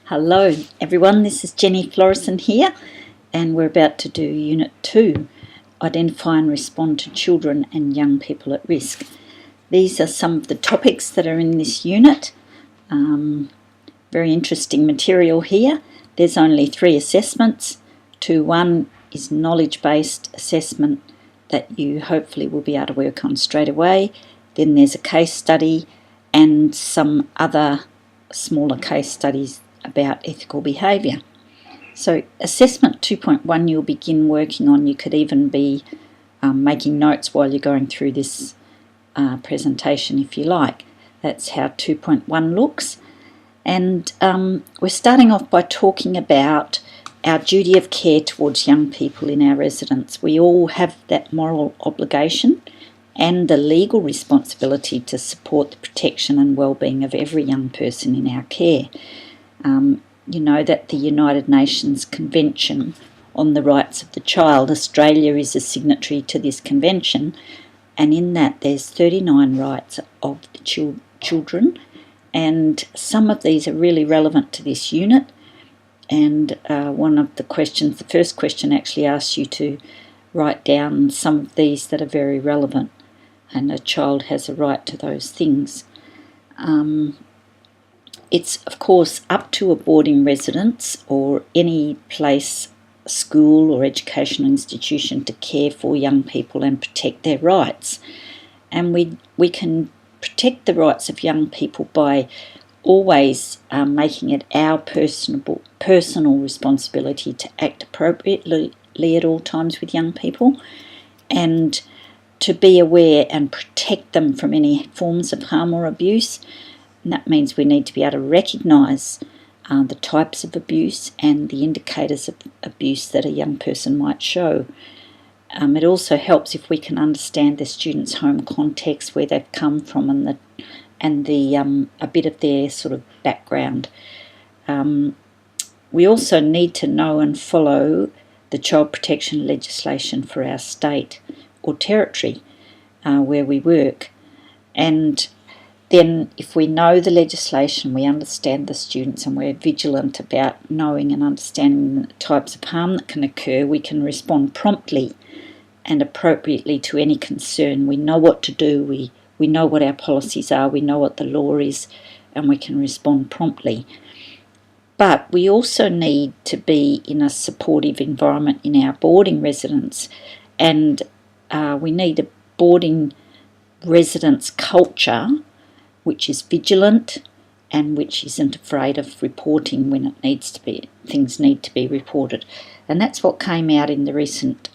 Hello everyone, this is Jenny Florison here, and we're about to do Unit 2, Identify and Respond to Children and Young People at Risk. These are some of the topics that are in this unit. Very interesting material here. There's only 3 assessments. 2.1 is knowledge-based assessment that you hopefully will be able to work on straight away. Then there's a case study and some other smaller case studies about ethical behaviour. So assessment 2.1 you'll begin working on. You could even be making notes while you're going through this presentation if you like. That's how 2.1 looks. And we're starting off by talking about our duty of care towards young people in our residence. We all have that moral obligation and the legal responsibility to support the protection and well-being of every young person in our care. You know that the United Nations Convention on the Rights of the Child, Australia is a signatory to this convention, and in that there's 39 rights of the children, and some of these are really relevant to this unit. And one of the questions, the first question actually asks you to write down some of these that are very relevant, and a child has a right to those things. It's, of course, up to a boarding residence or any place, school or educational institution to care for young people and protect their rights. And we can protect the rights of young people by always making it our personal responsibility to act appropriately at all times with young people, and to be aware and protect them from any forms of harm or abuse. And that means we need to be able to recognise the types of abuse and the indicators of abuse that a young person might show. It also helps if we can understand the student's home context, where they've come from, and a bit of their sort of background. We also need to know and follow the child protection legislation for our state or territory where we work. And then if we know the legislation, we understand the students, and we're vigilant about knowing and understanding the types of harm that can occur, we can respond promptly and appropriately to any concern. We know what to do, we know what our policies are, we know what the law is, and we can respond promptly. But we also need to be in a supportive environment in our boarding residence, and we need a boarding residence culture which is vigilant and which isn't afraid of reporting when things need to be reported. And that's what came out in the recent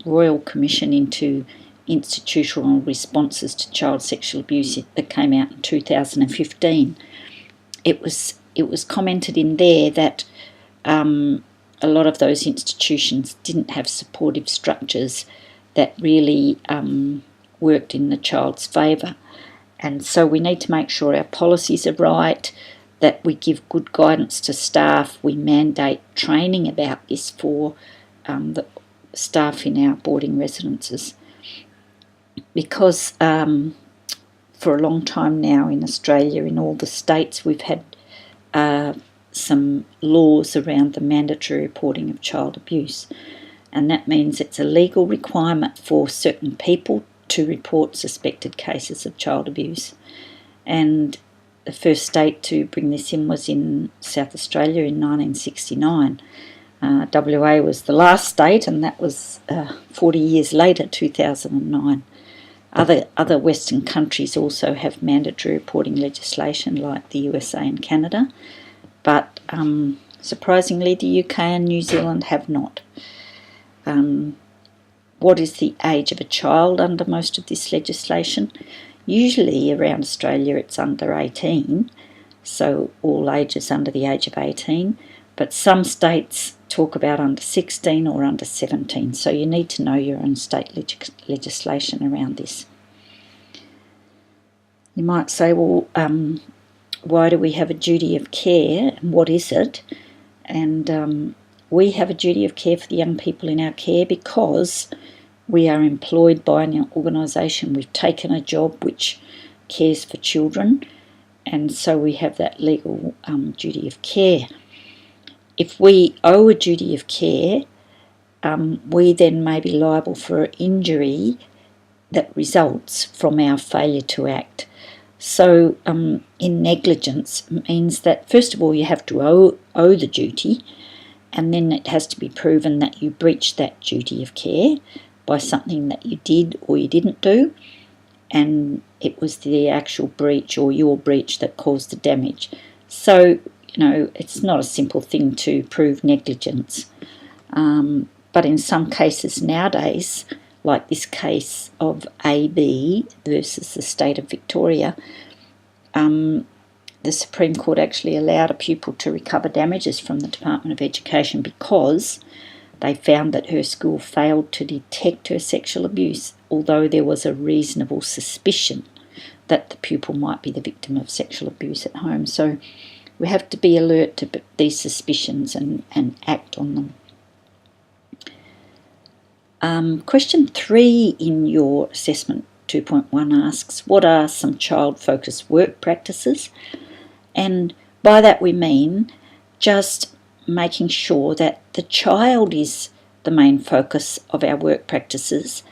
Royal Commission into Institutional Responses to Child Sexual Abuse that came out in 2015. It was commented in there that a lot of those institutions didn't have supportive structures that really worked in the child's favour. And so we need to make sure our policies are right, that we give good guidance to staff, we mandate training about this for the staff in our boarding residences. Because for a long time now in Australia, in all the states, we've had some laws around the mandatory reporting of child abuse. And that means it's a legal requirement for certain people to report suspected cases of child abuse. And the first state to bring this in was in South Australia in 1969. WA was the last state, and that was 40 years later, 2009. Other Western countries also have mandatory reporting legislation, like the USA and Canada, but surprisingly the UK and New Zealand have not. What is the age of a child under most of this legislation? Usually around Australia it's under 18, so all ages under the age of 18, but some states talk about under 16 or under 17, so you need to know your own state legislation around this. You might say, well, why do we have a duty of care, and what is it? And we have a duty of care for the young people in our care because we are employed by an organisation. We've taken a job which cares for children, and so we have that legal duty of care. If we owe a duty of care, we then may be liable for injury that results from our failure to act. So in negligence means that, first of all, you have to owe the duty, and then it has to be proven that you breached that duty of care by something that you did or you didn't do, and it was the actual breach or your breach that caused the damage. So, it's not a simple thing to prove negligence. But in some cases nowadays, like this case of AB versus the state of Victoria, the Supreme Court actually allowed a pupil to recover damages from the Department of Education because they found that her school failed to detect her sexual abuse, although there was a reasonable suspicion that the pupil might be the victim of sexual abuse at home. So we have to be alert to these suspicions and act on them. Question 3 in your assessment 2.1 asks, what are some child-focused work practices? And by that we mean just making sure that the child is the main focus of our work practices,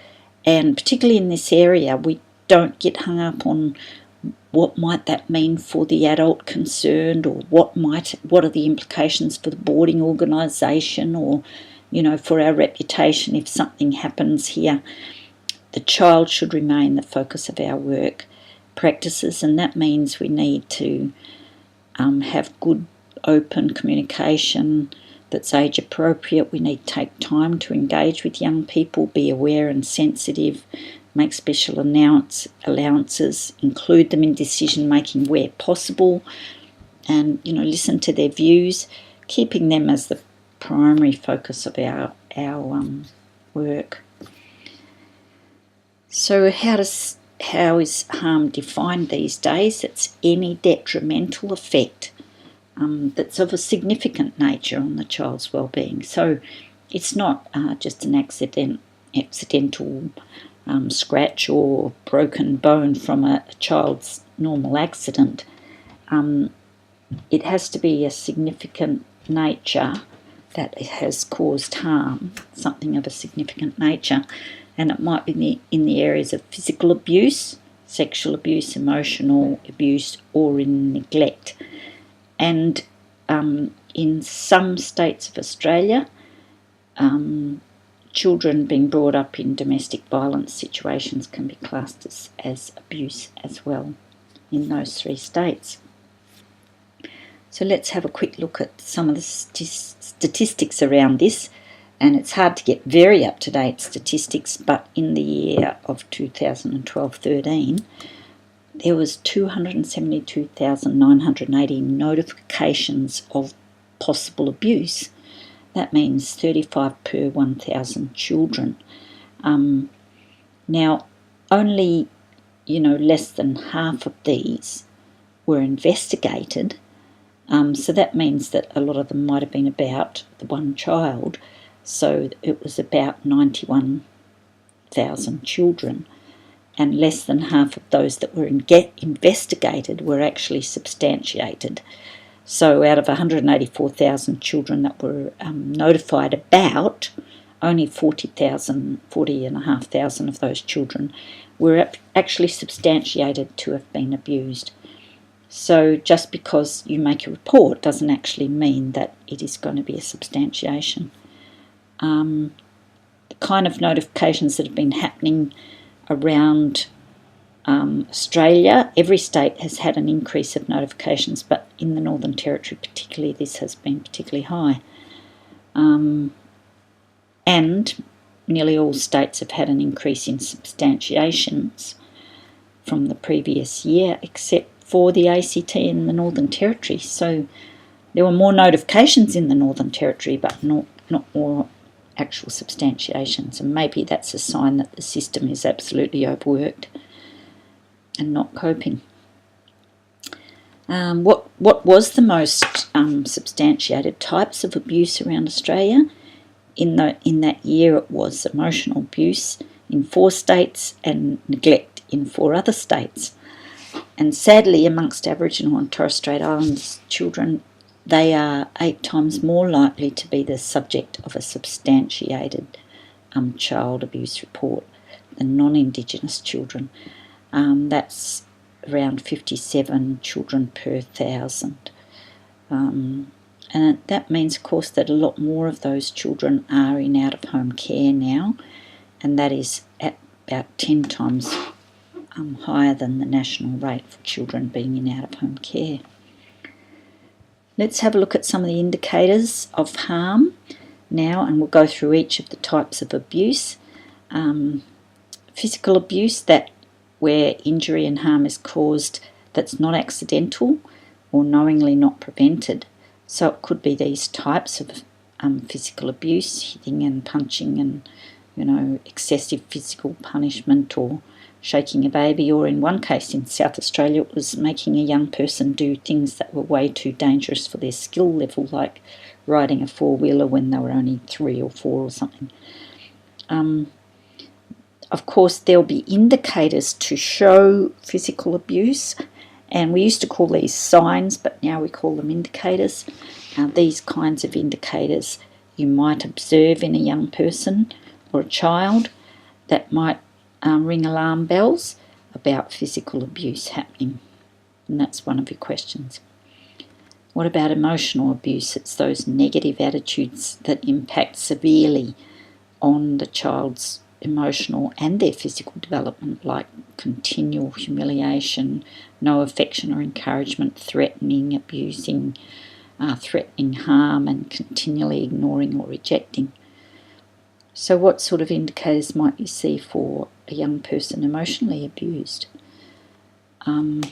and particularly in this area we don't get hung up on what might that mean for the adult concerned, or what are the implications for the boarding organisation, or for our reputation if something happens here. The child should remain the focus of our work practices, and that means we need to have good open communication that's age appropriate. We need to take time to engage with young people, be aware and sensitive, make special allowances, include them in decision making where possible, and listen to their views, keeping them as the primary focus of our work. So how is harm defined these days? It's any detrimental effect that's of a significant nature on the child's well-being. So it's not just an accidental scratch or broken bone from a child's normal accident. It has to be a significant nature that has caused harm, something of a significant nature, and it might be in the areas of physical abuse, sexual abuse, emotional abuse, or in neglect. And in some states of Australia, children being brought up in domestic violence situations can be classed as abuse as well in those 3 states. So let's have a quick look at some of the statistics around this, and it's hard to get very up-to-date statistics, but in the year of 2012-13 there was 272,980 notifications of possible abuse. That means 35 per 1,000 children. Now, only less than half of these were investigated. So that means that a lot of them might have been about the one child. So it was about 91,000 children, and less than half of those that were investigated were actually substantiated. So out of 184,000 children that were notified about, only 40,500 of those children were actually substantiated to have been abused. So just because you make a report doesn't actually mean that it is going to be a substantiation. The kind of notifications that have been happening around Australia, every state has had an increase of notifications, but in the Northern Territory particularly, this has been particularly high. And nearly all states have had an increase in substantiations from the previous year, except for the ACT and the Northern Territory. So there were more notifications in the Northern Territory, but not more actual substantiations, and maybe that's a sign that the system is absolutely overworked and not coping. What was the most substantiated types of abuse around Australia? In that year it was emotional abuse in 4 states and neglect in 4 other states. And sadly, amongst Aboriginal and Torres Strait Islands children, they are 8 times more likely to be the subject of a substantiated child abuse report than non-Indigenous children. That's around 57 children per 1,000. And that means, of course, that a lot more of those children are in out-of-home care now, and that is at about 10 times higher than the national rate for children being in out-of-home care. Let's have a look at some of the indicators of harm now, and we'll go through each of the types of abuse. Physical abuse, that where injury and harm is caused that's not accidental or knowingly not prevented. So it could be these types of physical abuse, hitting and punching and, excessive physical punishment, or shaking a baby, or in one case in South Australia it was making a young person do things that were way too dangerous for their skill level, like riding a four-wheeler when they were only 3 or 4 or something. Of course, there'll be indicators to show physical abuse, and we used to call these signs, but now we call them indicators. These kinds of indicators you might observe in a young person or a child that might ring alarm bells about physical abuse happening, and that's one of your questions. What about emotional abuse? It's those negative attitudes that impact severely on the child's emotional and their physical development, like continual humiliation, no affection or encouragement, threatening, abusing, threatening harm, and continually ignoring or rejecting. So what sort of indicators might you see for a young person emotionally abused? The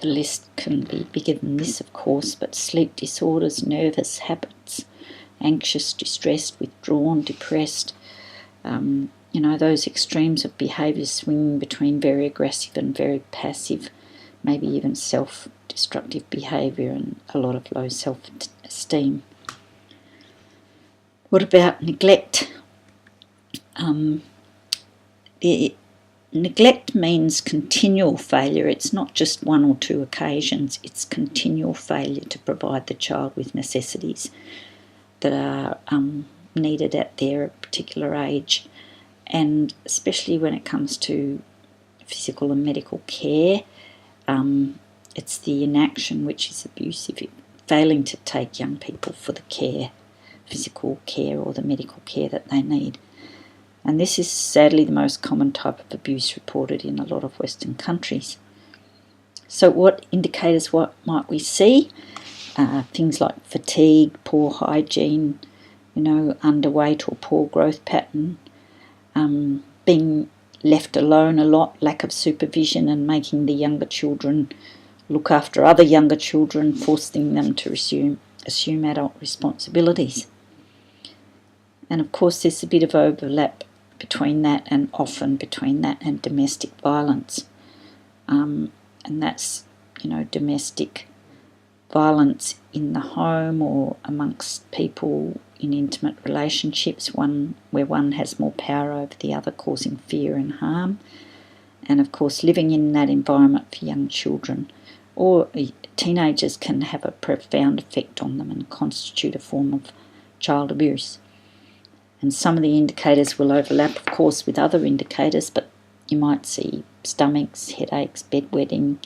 list can be bigger than this, of course, but sleep disorders, nervous habits, anxious, distressed, withdrawn, depressed, those extremes of behaviour swinging between very aggressive and very passive, maybe even self-destructive behaviour, and a lot of low self-esteem. What about neglect? Neglect means continual failure. It's not just 1 or 2 occasions, it's continual failure to provide the child with necessities that are needed at their particular age, and especially when it comes to physical and medical care, it's the inaction which is abusive, failing to take young people for the care, physical care or the medical care that they need. And this is sadly the most common type of abuse reported in a lot of Western countries. So what indicators might we see? Things like fatigue, poor hygiene, underweight or poor growth pattern, being left alone a lot, lack of supervision, and making the younger children look after other younger children, forcing them to assume adult responsibilities. And of course there's a bit of overlap between that and domestic violence. And that's, domestic violence in the home or amongst people in intimate relationships, where one has more power over the other, causing fear and harm. And of course living in that environment for young children or teenagers can have a profound effect on them and constitute a form of child abuse. And some of the indicators will overlap, of course, with other indicators, but you might see stomachs, headaches, bedwetting,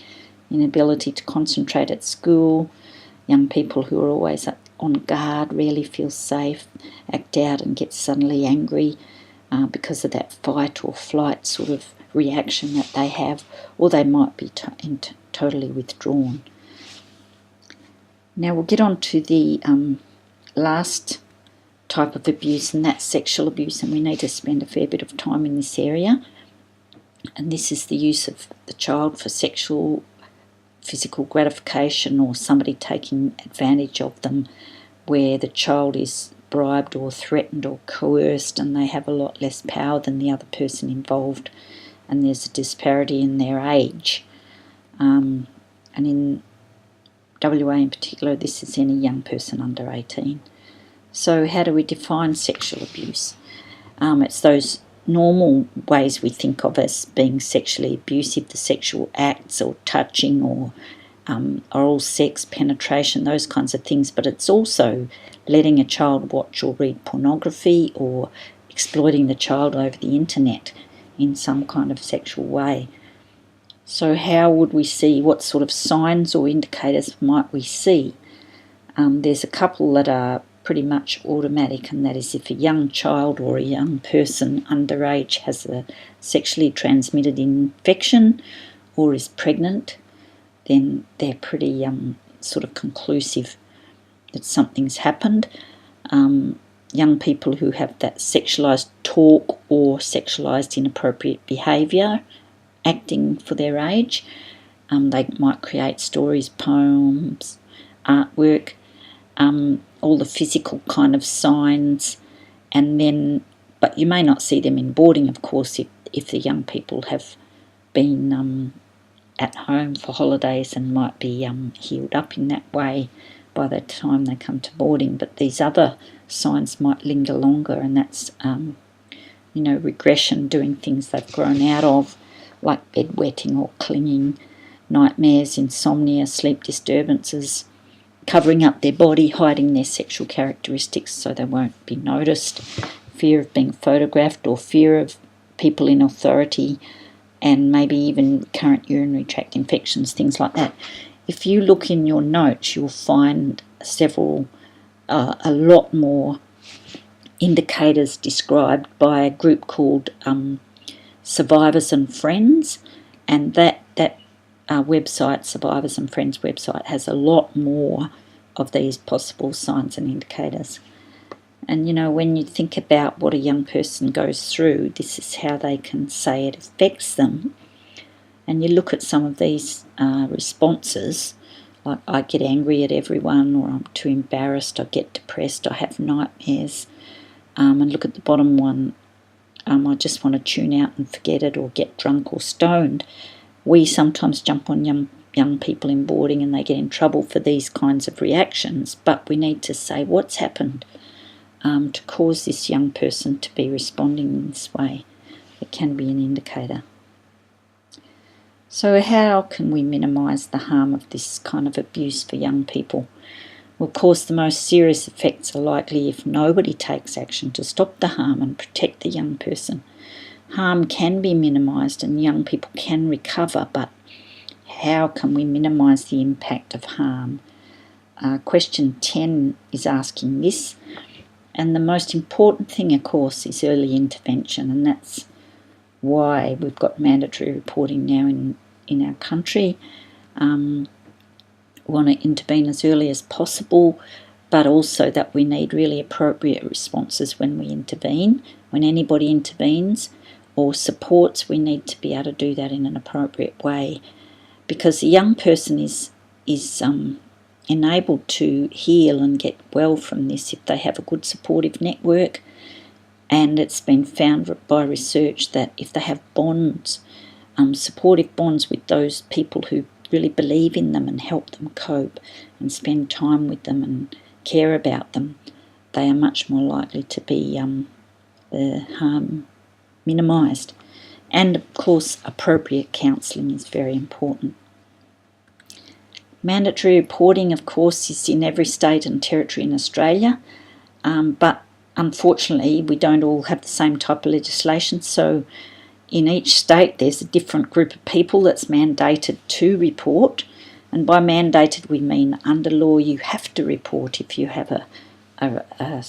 inability to concentrate at school, young people who are always on guard, rarely feel safe, act out and get suddenly angry because of that fight or flight sort of reaction that they have, or they might be totally withdrawn. Now we'll get on to the last type of abuse, and that's sexual abuse, and we need to spend a fair bit of time in this area. And this is the use of the child for physical gratification, or somebody taking advantage of them, where the child is bribed or threatened or coerced and they have a lot less power than the other person involved, and there's a disparity in their age. And in WA in particular, this is any young person under 18. So how do we define sexual abuse? It's those normal ways we think of as being sexually abusive, the sexual acts or touching or oral sex, penetration, those kinds of things, but it's also letting a child watch or read pornography or exploiting the child over the internet in some kind of sexual way. So how would we see, what sort of signs or indicators might we see? There's a couple that are pretty much automatic, and that is if a young child or a young person underage has a sexually transmitted infection or is pregnant, then they're pretty sort of conclusive that something's happened. Young people who have that sexualised talk or sexualised inappropriate behaviour, acting for their age, they might create stories, poems, artwork, all the physical kind of signs, and then, but you may not see them in boarding, of course, if the young people have been at home for holidays and might be healed up in that way by the time they come to boarding. But these other signs might linger longer, and that's, regression, doing things they've grown out of, like bedwetting or clinging, nightmares, insomnia, sleep disturbances, covering up their body, hiding their sexual characteristics so they won't be noticed, fear of being photographed or fear of people in authority, and maybe even current urinary tract infections, things like that. If you look in your notes, you'll find a lot more indicators described by a group called Survivors and Friends, and that website, Survivors and Friends website, has a lot more of these possible signs and indicators. And when you think about what a young person goes through, this is how they can say it affects them. And you look at some of these responses, like I get angry at everyone, or I'm too embarrassed, I get depressed, I have nightmares. And look at the bottom one, I just want to tune out and forget it, or get drunk or stoned. We sometimes jump on young people in boarding and they get in trouble for these kinds of reactions, but we need to say what's happened to cause this young person to be responding in this way. It can be an indicator. So how can we minimise the harm of this kind of abuse for young people? Well, of course, the most serious effects are likely if nobody takes action to stop the harm and protect the young person. Harm can be minimised and young people can recover, but how can we minimise the impact of harm? Question 10 is asking this, and the most important thing, of course, is early intervention, and that's why we've got mandatory reporting now in our country. We want to intervene as early as possible, but also that we need really appropriate responses when we intervene. When anybody intervenes or supports, we need to be able to do that in an appropriate way, because the young person is enabled to heal and get well from this if they have a good supportive network. And it's been found by research that if they have bonds, supportive bonds with those people who really believe in them and help them cope and spend time with them and care about them, they are much more likely to be the harm minimised. And of course, appropriate counselling is very important. Mandatory reporting, of course, is in every state and territory in Australia, but unfortunately we don't all have the same type of legislation, so in each state there's a different group of people that's mandated to report, and by mandated we mean under law you have to report if you have a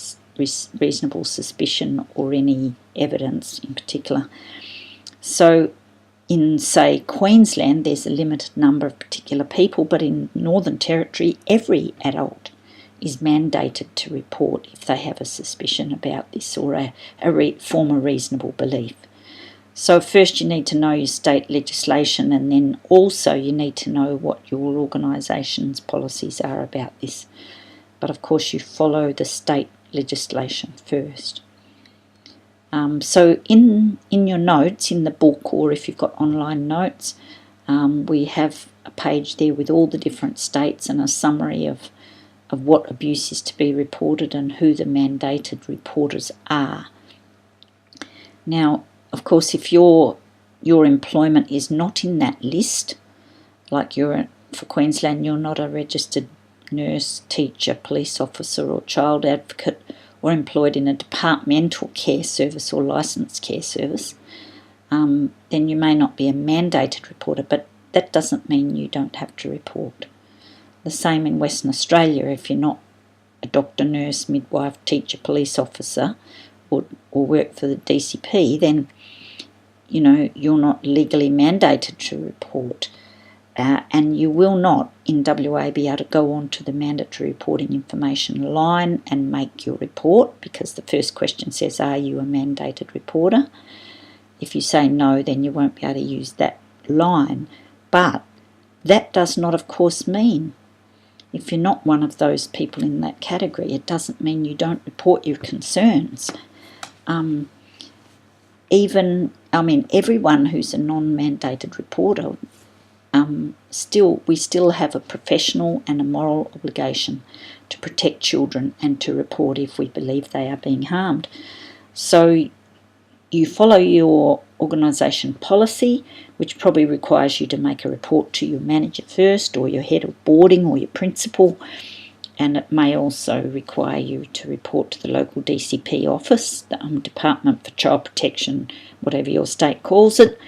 reasonable suspicion or any evidence in particular. So in, say, Queensland, there's a limited number of particular people, but in Northern Territory, every adult is mandated to report if they have a suspicion about this or form a reasonable belief. So first you need to know your state legislation, and then also you need to know what your organisation's policies are about this. But of course you follow the state legislation first. So in your notes, in the book, or if you've got online notes, we have a page there with all the different states and a summary of what abuse is to be reported and who the mandated reporters are. Now, of course, if your employment is not in that list, like for Queensland, you're not a registered nurse, teacher, police officer or child advocate, or employed in a departmental care service or licensed care service, then you may not be a mandated reporter, but that doesn't mean you don't have to report. The same in Western Australia. If you're not a doctor, nurse, midwife, teacher, police officer, or work for the DCP, then you're not legally mandated to report. And you will not, in WA, be able to go on to the mandatory reporting information line and make your report, because the first question says, are you a mandated reporter? If you say no, then you won't be able to use that line. But that does not, of course, mean, if you're not one of those people in that category, it doesn't mean you don't report your concerns. Everyone who's a non-mandated reporter, we still have a professional and a moral obligation to protect children and to report if we believe they are being harmed. So you follow your organisation policy, which probably requires you to make a report to your manager first, or your head of boarding, or your principal, and it may also require you to report to the local DCP office, the Department for Child Protection, whatever your state calls it,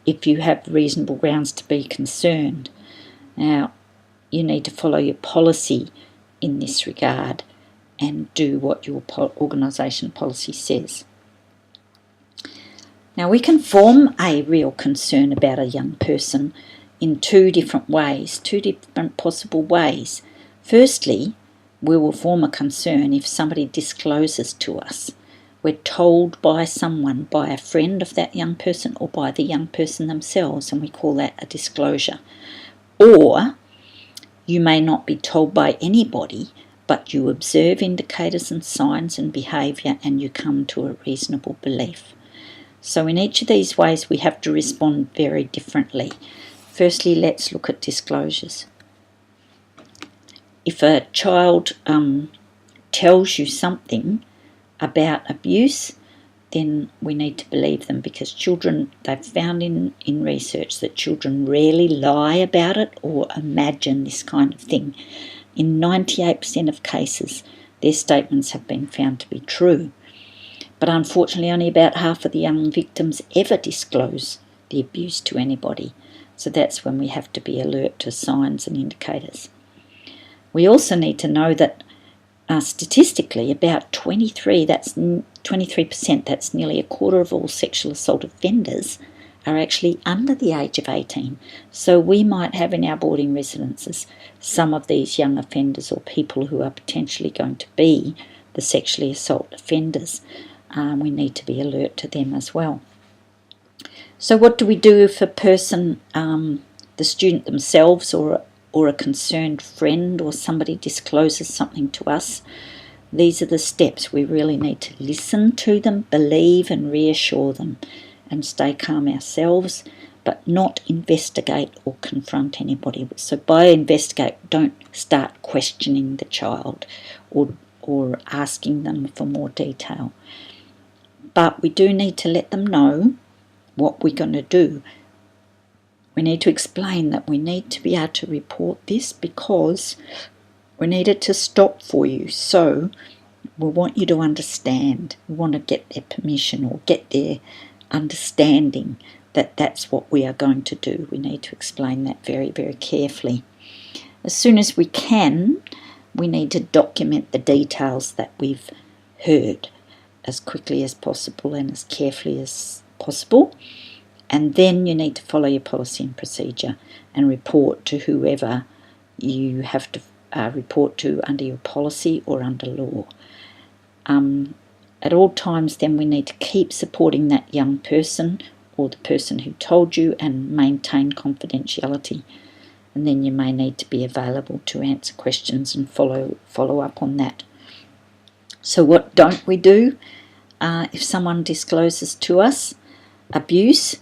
if you have reasonable grounds to be concerned. Now, you need to follow your policy in this regard and do what your organisation policy says. Now, we can form a real concern about a young person in two different possible ways. Firstly, we will form a concern if somebody discloses to us. We're told by someone, by a friend of that young person or by the young person themselves, and we call that a disclosure. Or you may not be told by anybody, but you observe indicators and signs and behaviour and you come to a reasonable belief. So in each of these ways we have to respond very differently. Firstly, let's look at disclosures. If a child tells you something about abuse, then we need to believe them, because they've found in research that children rarely lie about it or imagine this kind of thing. In 98% of cases, their statements have been found to be true. But unfortunately, only about half of the young victims ever disclose the abuse to anybody. So that's when we have to be alert to signs and indicators. We also need to know that statistically, about 23%, that's nearly a quarter of all sexual assault offenders, are actually under the age of 18. So we might have in our boarding residences some of these young offenders or people who are potentially going to be the sexually assault offenders. We need to be alert to them as well. So what do we do if a person, the student themselves or a concerned friend or somebody discloses something to us? These are the steps. We really need to listen to them, believe and reassure them, and stay calm ourselves, but not investigate or confront anybody. So by investigate, don't start questioning the child or asking them for more detail. But we do need to let them know what we're going to do. We need to explain that we need to be able to report this because we need it to stop for you. So we want you to understand. We want to get their permission or get their understanding that that's what we are going to do. We need to explain that very, very carefully. As soon as we can, we need to document the details that we've heard as quickly as possible and as carefully as possible. And then you need to follow your policy and procedure and report to whoever you have to report to under your policy or under law. At all times then we need to keep supporting that young person or the person who told you and maintain confidentiality. And then you may need to be available to answer questions and follow up on that. So what don't we do if someone discloses to us abuse?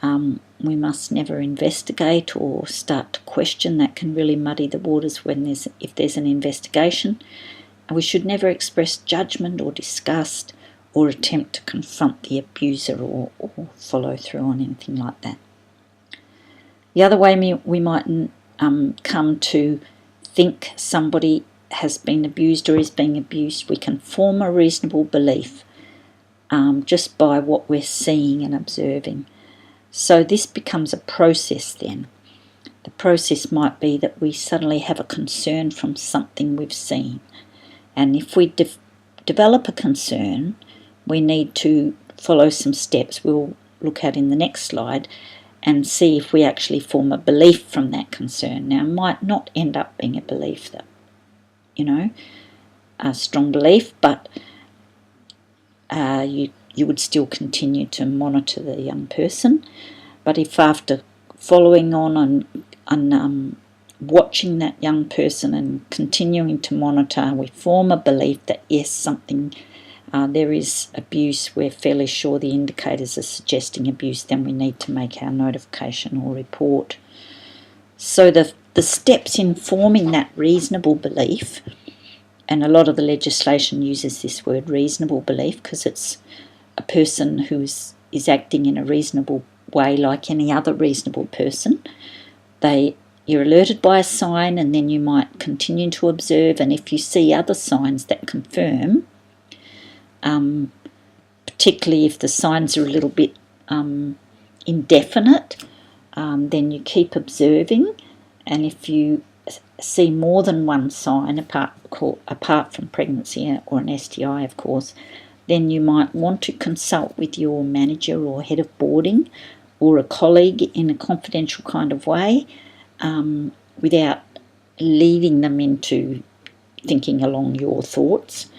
We must never investigate or start to question. That can really muddy the waters if there's an investigation. And we should never express judgment or disgust or attempt to confront the abuser or follow through on anything like that. The other way we might come to think somebody has been abused or is being abused, we can form a reasonable belief just by what we're seeing and observing. So this becomes a process then. The process might be that we suddenly have a concern from something we've seen. And if we develop a concern, we need to follow some steps we'll look at in the next slide and see if we actually form a belief from that concern. Now, it might not end up being a belief that, a strong belief, but you would still continue to monitor the young person. But if after following on and watching that young person and continuing to monitor, we form a belief that yes, there is abuse, we're fairly sure the indicators are suggesting abuse, then we need to make our notification or report. So the steps in forming that reasonable belief, and a lot of the legislation uses this word reasonable belief because it's a person who is acting in a reasonable way like any other reasonable person. You're alerted by a sign, and then you might continue to observe, and if you see other signs that confirm, particularly if the signs are a little bit indefinite, then you keep observing, and if you see more than one sign apart from pregnancy or an STI, of course, then you might want to consult with your manager or head of boarding or a colleague in a confidential kind of way, without leading them into thinking along your thoughts,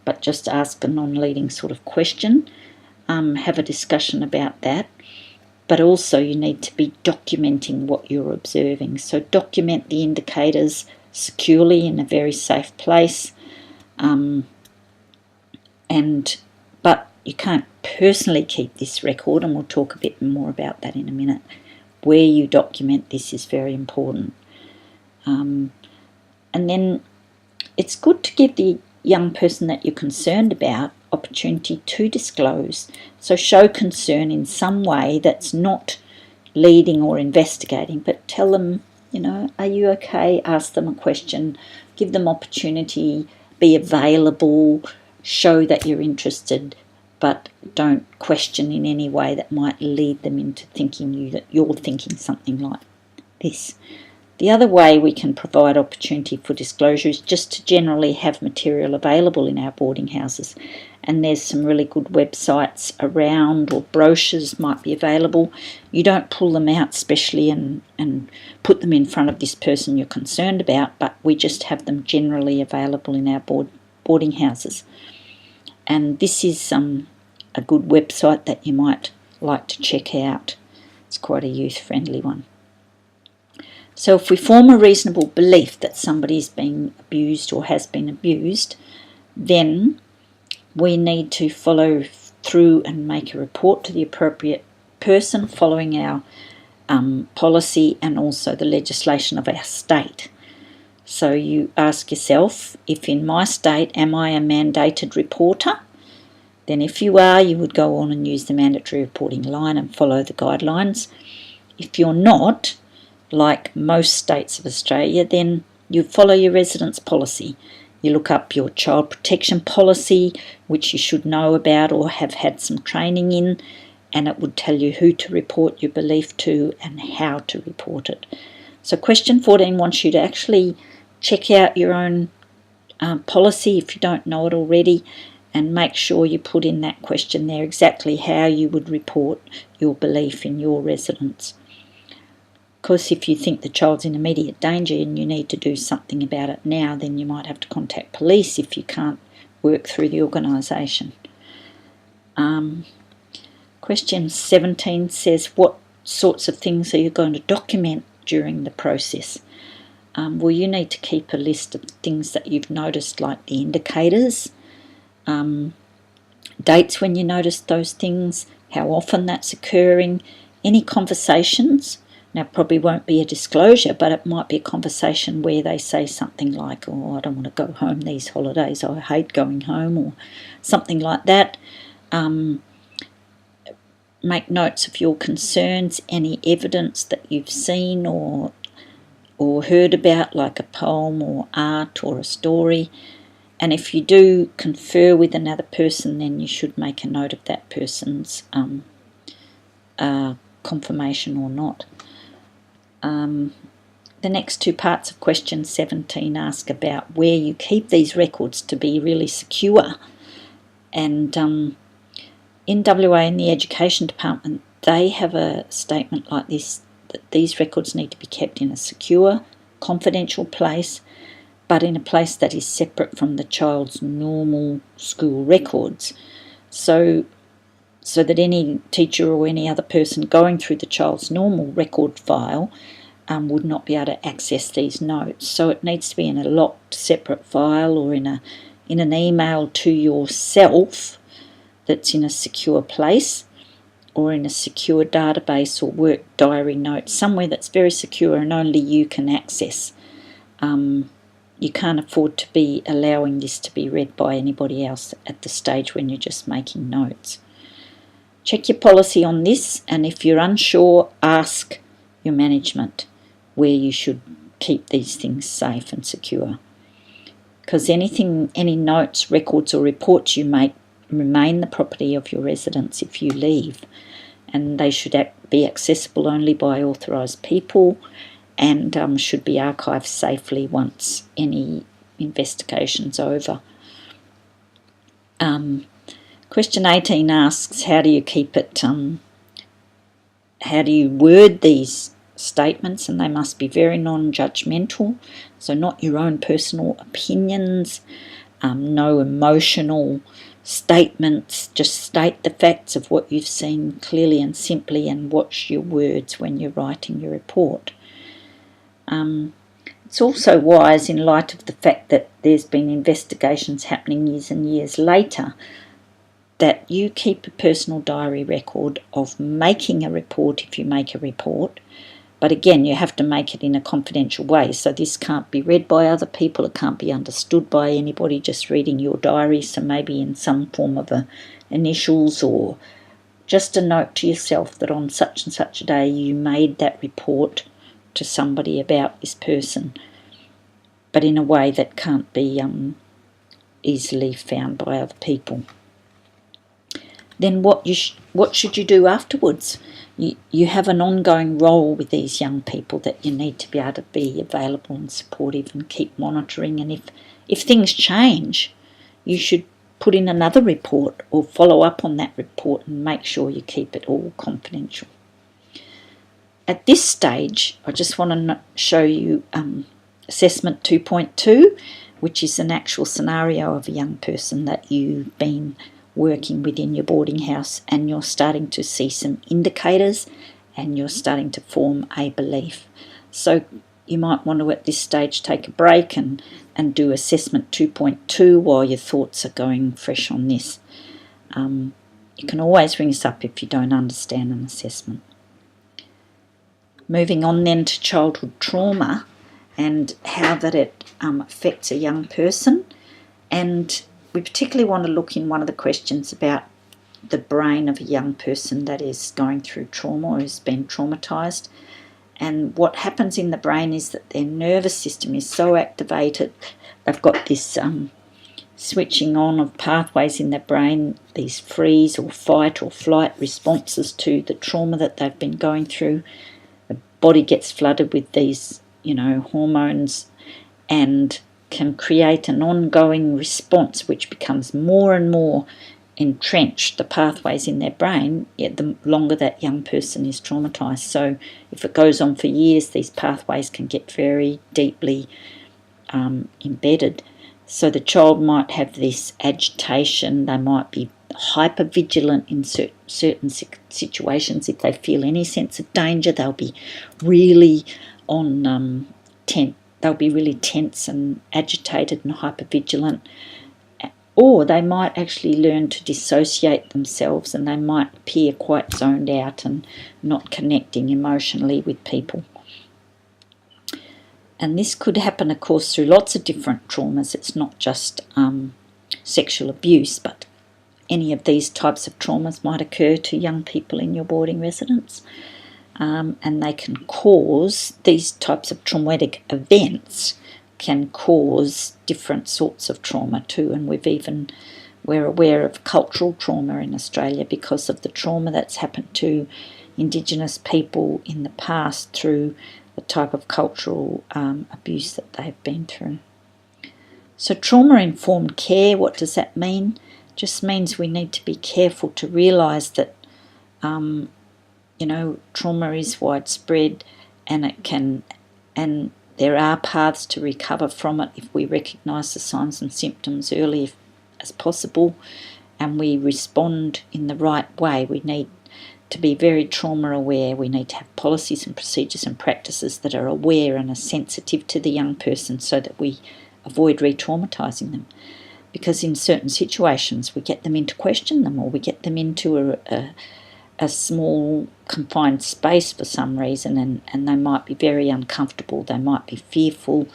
but just ask a non-leading sort of question, have a discussion about that. But also you need to be documenting what you're observing. So document the indicators securely in a very safe place, but you can't personally keep this record, and we'll talk a bit more about that in a minute. Where you document this is very important. And then it's good to give the young person that you're concerned about opportunity to disclose. So show concern in some way that's not leading or investigating, but tell them, are you okay? Ask them a question, give them opportunity, be available, show that you're interested, but don't question in any way that might lead them into thinking that you're thinking something like this. The other way we can provide opportunity for disclosure is just to generally have material available in our boarding houses. And there's some really good websites around, or brochures might be available. You don't pull them out specially and put them in front of this person you're concerned about, but we just have them generally available in our boarding houses. And this is a good website that you might like to check out. It's quite a youth-friendly one. So if we form a reasonable belief that somebody is being abused or has been abused, then we need to follow through and make a report to the appropriate person following our policy and also the legislation of our state. So you ask yourself, if in my state, am I a mandated reporter? Then if you are, you would go on and use the mandatory reporting line and follow the guidelines. If you're not, like most states of Australia, then you follow your residence policy. You look up your child protection policy, which you should know about or have had some training in, and it would tell you who to report your belief to and how to report it. So question 14 wants you to actually check out your own policy if you don't know it already, and make sure you put in that question there exactly how you would report your belief in your residence. Of course, if you think the child's in immediate danger and you need to do something about it now, then you might have to contact police if you can't work through the organisation. Question 17 says, what sorts of things are you going to document during the process? Well, you need to keep a list of things that you've noticed, like the indicators, dates when you noticed those things, how often that's occurring, any conversations Now, it probably won't be a disclosure, but it might be a conversation where they say something like, oh, I don't want to go home these holidays, I hate going home, or something like that. Make notes of your concerns, any evidence that you've seen or heard about, like a poem or art or a story. And if you do confer with another person, then you should make a note of that person's confirmation or not. The next two parts of question 17 ask about where you keep these records to be really secure. And in WA, in the Education Department, they have a statement like this, that these records need to be kept in a secure, confidential place, but in a place that is separate from the child's normal school records. So that any teacher or any other person going through the child's normal record file would not be able to access these notes. So it needs to be in a locked separate file or in an email to yourself that's in a secure place, or in a secure database or work diary note, somewhere that's very secure and only you can access. You can't afford to be allowing this to be read by anybody else at the stage when you're just making notes. Check your policy on this, and if you're unsure, ask your management where you should keep these things safe and secure. Because any notes, records or reports you make remain the property of your residents if you leave, and they should be accessible only by authorised people, and should be archived safely once any investigation's over. Question 18 asks, how do you keep it, how do you word these statements? And they must be very non-judgmental, so not your own personal opinions, no emotional statements, just state the facts of what you've seen clearly and simply, and watch your words when you're writing your report. It's also wise, in light of the fact that there's been investigations happening years and years later, that you keep a personal diary record of making a report if you make a report. But again, you have to make it in a confidential way, so this can't be read by other people, it can't be understood by anybody just reading your diary, so maybe in some form of initials, or just a note to yourself that on such and such a day you made that report to somebody about this person, but in a way that can't be easily found by other people. Then what should you do afterwards? You have an ongoing role with these young people that you need to be able to be available and supportive and keep monitoring, and if things change, you should put in another report or follow up on that report and make sure you keep it all confidential. At this stage, I just want to show you Assessment 2.2, which is an actual scenario of a young person that you've been working within your boarding house, and you're starting to see some indicators and you're starting to form a belief. So you might want to at this stage take a break and do Assessment 2.2 while your thoughts are going fresh on this. You can always ring us up if you don't understand an assessment. Moving on then to childhood trauma and how that it affects a young person, and we particularly want to look in one of the questions about the brain of a young person that is going through trauma or has been traumatised. And what happens in the brain is that their nervous system is so activated, they've got this switching on of pathways in their brain, these freeze or fight or flight responses to the trauma that they've been going through. The body gets flooded with these, hormones, and can create an ongoing response which becomes more and more entrenched, the pathways in their brain, the longer that young person is traumatised. So if it goes on for years, these pathways can get very deeply embedded. So the child might have this agitation, they might be hyper-vigilant in certain situations. If they feel any sense of danger, they'll be really tense. They'll be really tense and agitated and hyper-vigilant. Or they might actually learn to dissociate themselves, and they might appear quite zoned out and not connecting emotionally with people. And this could happen, of course, through lots of different traumas. It's not just sexual abuse, but any of these types of traumas might occur to young people in your boarding residence. And they can cause, these types of traumatic events can cause different sorts of trauma too. And we're aware of cultural trauma in Australia because of the trauma that's happened to Indigenous people in the past through the type of cultural abuse that they've been through. So trauma-informed care, what does that mean? Just means we need to be careful to realise that trauma is widespread, and there are paths to recover from it if we recognise the signs and symptoms early as possible, and we respond in the right way. We need to be very trauma aware. We need to have policies and procedures and practices that are aware and are sensitive to the young person so that we avoid re-traumatising them. Because in certain situations we get them in to question them, or we get them into a small confined space for some reason, and they might be very uncomfortable, they might be fearful,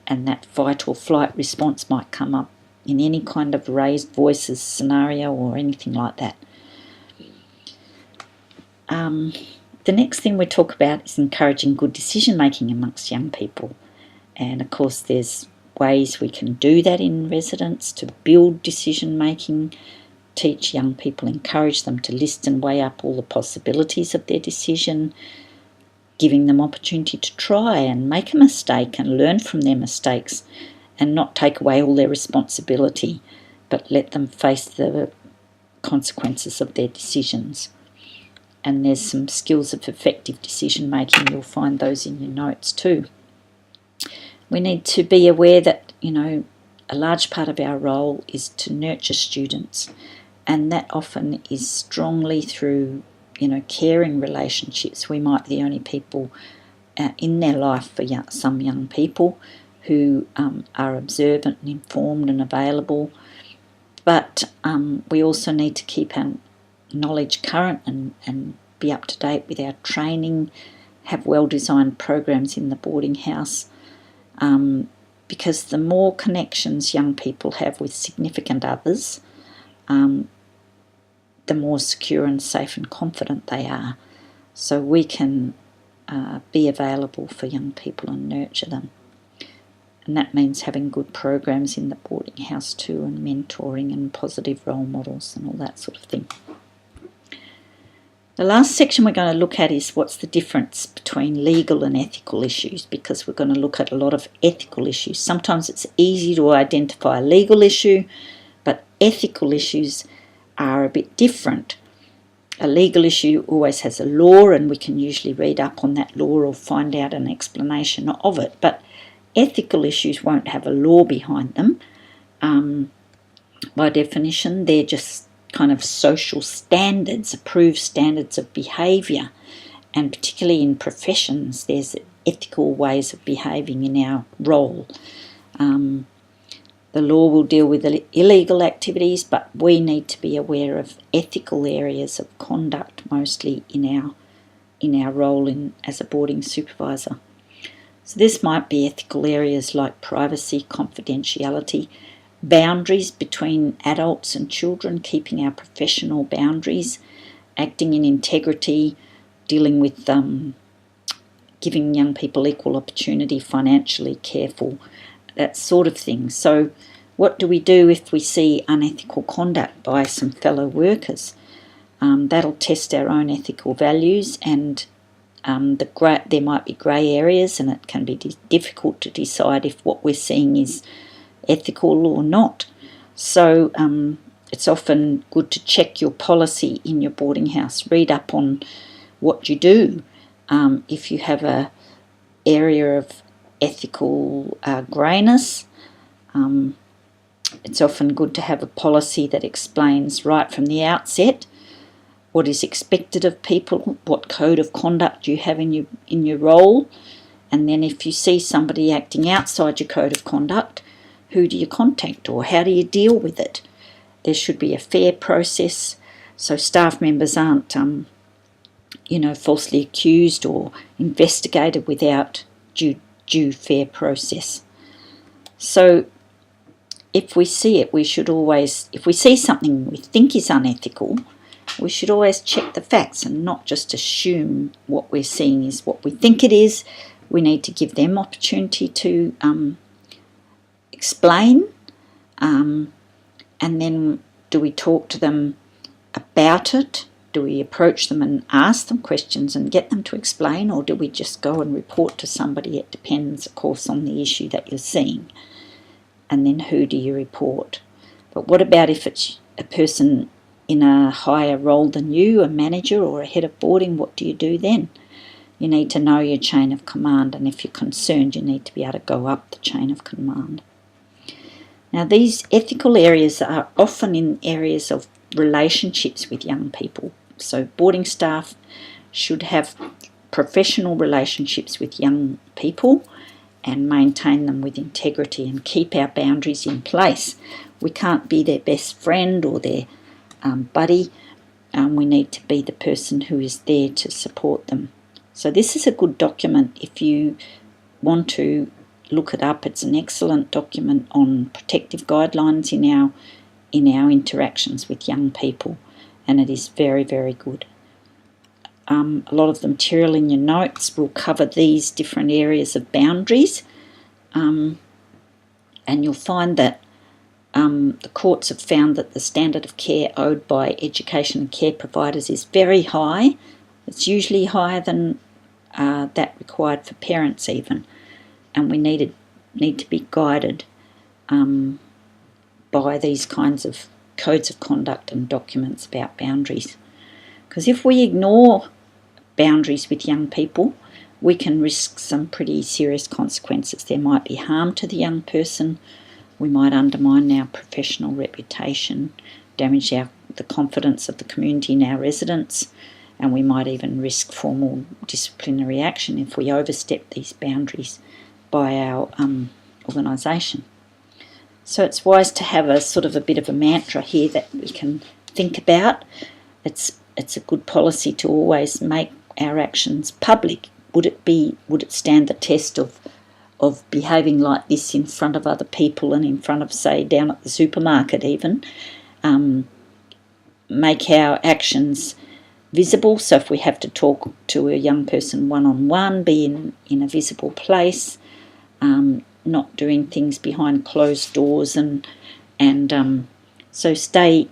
and that fight or flight response might come up in any kind of raised voices scenario or anything like that. The next thing we talk about is encouraging good decision making amongst young people, and of course there's ways we can do that in residence to build decision making, teach young people, encourage them to list and weigh up all the possibilities of their decision, giving them opportunity to try and make a mistake and learn from their mistakes, and not take away all their responsibility, but let them face the consequences of their decisions. And there's some skills of effective decision making. You'll find those in your notes too. We need to be aware that, a large part of our role is to nurture students, and that often is strongly through, caring relationships. We might be the only people in their life for some young people who are observant and informed and available, but we also need to keep our knowledge current and be up to date with our training, have well-designed programs in the boarding house, because the more connections young people have with significant others, the more secure and safe and confident they are. So we can be available for young people and nurture them. And that means having good programs in the boarding house too, and mentoring and positive role models and all that sort of thing. The last section we're going to look at is what's the difference between legal and ethical issues, because we're going to look at a lot of ethical issues. Sometimes it's easy to identify a legal issue, but ethical issues are a bit different. A legal issue always has a law, and we can usually read up on that law or find out an explanation of it, but ethical issues won't have a law behind them. By definition, they're just kind of social standards, approved standards of behaviour, and particularly in professions there's ethical ways of behaving in our role. The law will deal with illegal activities, but we need to be aware of ethical areas of conduct mostly in our role as a boarding supervisor. So this might be ethical areas like privacy, confidentiality, boundaries between adults and children, keeping our professional boundaries, acting in integrity, dealing with giving young people equal opportunity, financially careful, that sort of thing. So what do we do if we see unethical conduct by some fellow workers? That'll test our own ethical values, and there might be grey areas, and it can be difficult to decide if what we're seeing is ethical or not. So it's often good to check your policy in your boarding house, read up on what you do. If you have a area of ethical greyness, it's often good to have a policy that explains right from the outset what is expected of people, what code of conduct you have in your role, and then if you see somebody acting outside your code of conduct, who do you contact or how do you deal with it? there should be a fair process, so staff members aren't, falsely accused or investigated without due fair process. So if we see it, we should always, if we see something we think is unethical, we should always check the facts and not just assume what we're seeing is what we think it is. We need to give them opportunity to explain, and then do we talk to them about it? Do we approach them and ask them questions and get them to explain, or do we just go and report to somebody? It depends, of course, on the issue that you're seeing. And then who do you report? But what about if it's a person in a higher role than you, a manager or a head of boarding? What do you do then? You need to know your chain of command, and if you're concerned, you need to be able to go up the chain of command. Now, these ethical areas are often in areas of relationships with young people. So boarding staff should have professional relationships with young people and maintain them with integrity and keep our boundaries in place. We can't be their best friend or their buddy. We need to be the person who is there to support them. So this is a good document if you want to look it up. It's an excellent document on protective guidelines in our interactions with young people, and it is very, very good. A lot of the material in your notes will cover these different areas of boundaries, and you'll find that the courts have found that the standard of care owed by education and care providers is very high. It's usually higher than that required for parents even, and we need to be guided by these kinds of codes of conduct and documents about boundaries. Because if we ignore boundaries with young people, we can risk some pretty serious consequences. There might be harm to the young person, we might undermine our professional reputation, damage the confidence of the community in our residents, and we might even risk formal disciplinary action if we overstep these boundaries by our organisation. So it's wise to have a sort of a bit of a mantra here that we can think about. It's a good policy to always make our actions public. Would it stand the test of behaving like this in front of other people and in front of, say, down at the supermarket even? Make our actions visible, so if we have to talk to a young person one-on-one, be in a visible place, not doing things behind closed doors, and so stay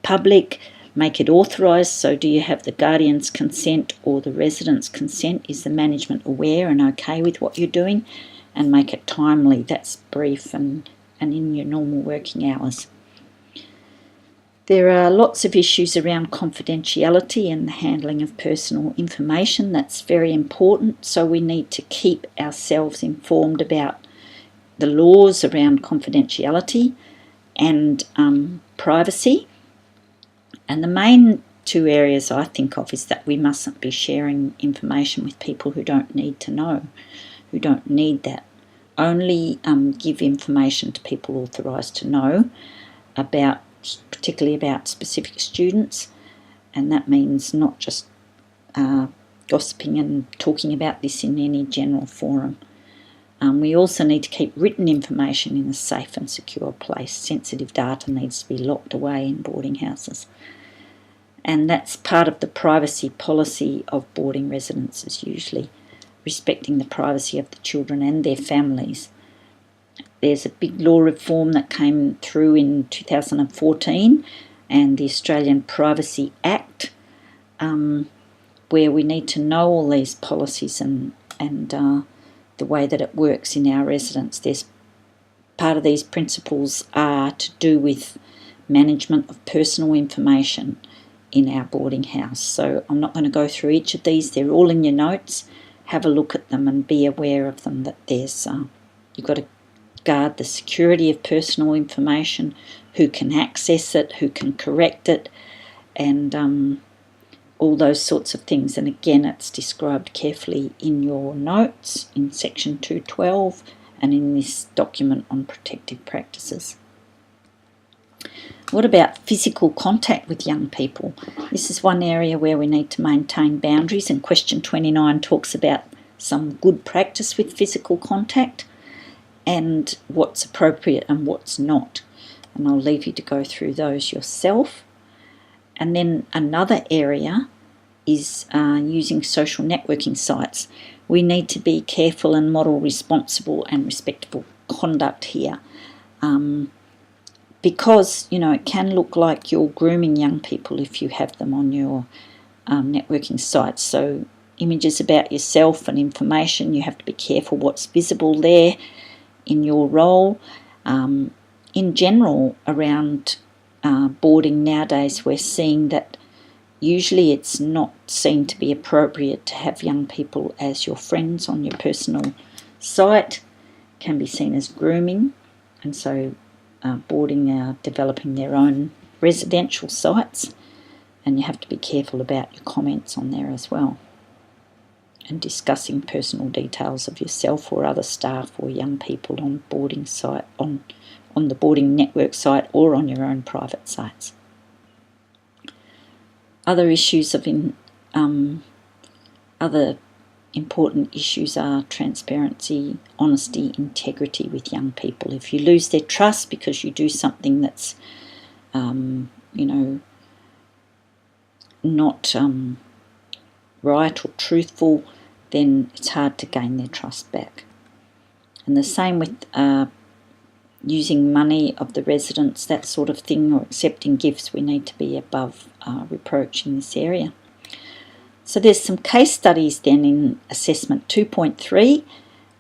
public. Make it authorised, so do you have the guardian's consent or the resident's consent? Is the management aware and okay with what you're doing? And make it timely, that's brief and in your normal working hours. There are lots of issues around confidentiality and the handling of personal information. That's very important, so we need to keep ourselves informed about the laws around confidentiality and privacy. And the main two areas I think of is that we mustn't be sharing information with people who don't need to know, who don't need that. Only give information to people authorised to know about, particularly about specific students, and that means not just gossiping and talking about this in any general forum. We also need to keep written information in a safe and secure place. Sensitive data needs to be locked away in boarding houses. And that's part of the privacy policy of boarding residences, usually respecting the privacy of the children and their families. There's a big law reform that came through in 2014, and the Australian Privacy Act, where we need to know all these policies and the way that it works in our residence. There's part of these principles are to do with management of personal information in our boarding house. So I'm not going to go through each of these. They're all in your notes. Have a look at them and be aware of them, that there's you've got to guard the security of personal information, who can access it, who can correct it, and all those sorts of things. And again, it's described carefully in your notes in section 212 and in this document on protective practices. What about physical contact with young people? This is one area where we need to maintain boundaries, and question 29 talks about some good practice with physical contact and what's appropriate and what's not. And I'll leave you to go through those yourself. And then another area is using social networking sites. We need to be careful and model responsible and respectable conduct here. Because, it can look like you're grooming young people if you have them on your networking sites. So images about yourself and information, you have to be careful what's visible there in your role. In general, around boarding nowadays, we're seeing that usually it's not seen to be appropriate to have young people as your friends on your personal site. It can be seen as grooming, and so boarding are developing their own residential sites, and you have to be careful about your comments on there as well, and discussing personal details of yourself or other staff or young people on boarding site, on the boarding network site, or on your own private sites. Other issues other important issues are transparency, honesty, integrity with young people. If you lose their trust because you do something that's, not right or truthful, then it's hard to gain their trust back. And the same with using money of the residents, that sort of thing, or accepting gifts. We need to be above reproach in this area. So there's some case studies then in assessment 2.3,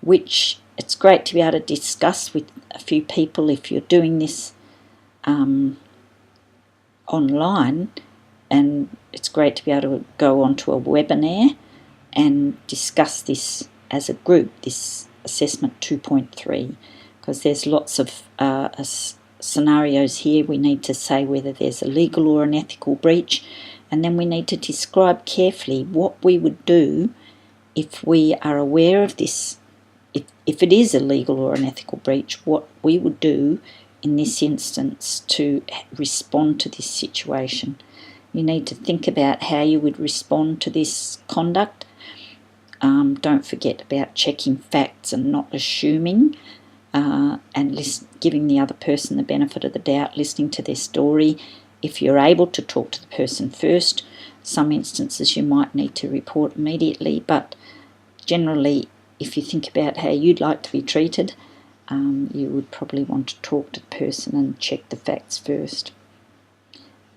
which it's great to be able to discuss with a few people if you're doing this online, and it's great to be able to go onto a webinar and discuss this as a group, this assessment 2.3, because there's lots of scenarios here. We need to say whether there's a legal or an ethical breach, and then we need to describe carefully what we would do if we are aware of this, if it is a legal or an ethical breach, what we would do in this instance to respond to this situation. You need to think about how you would respond to this conduct. Don't forget about checking facts and not assuming, and giving the other person the benefit of the doubt, listening to their story. If you're able to talk to the person first, some instances you might need to report immediately, but generally, if you think about how you'd like to be treated, you would probably want to talk to the person and check the facts first.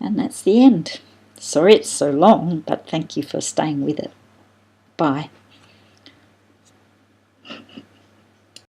And that's the end. Sorry it's so long, but thank you for staying with it. Bye.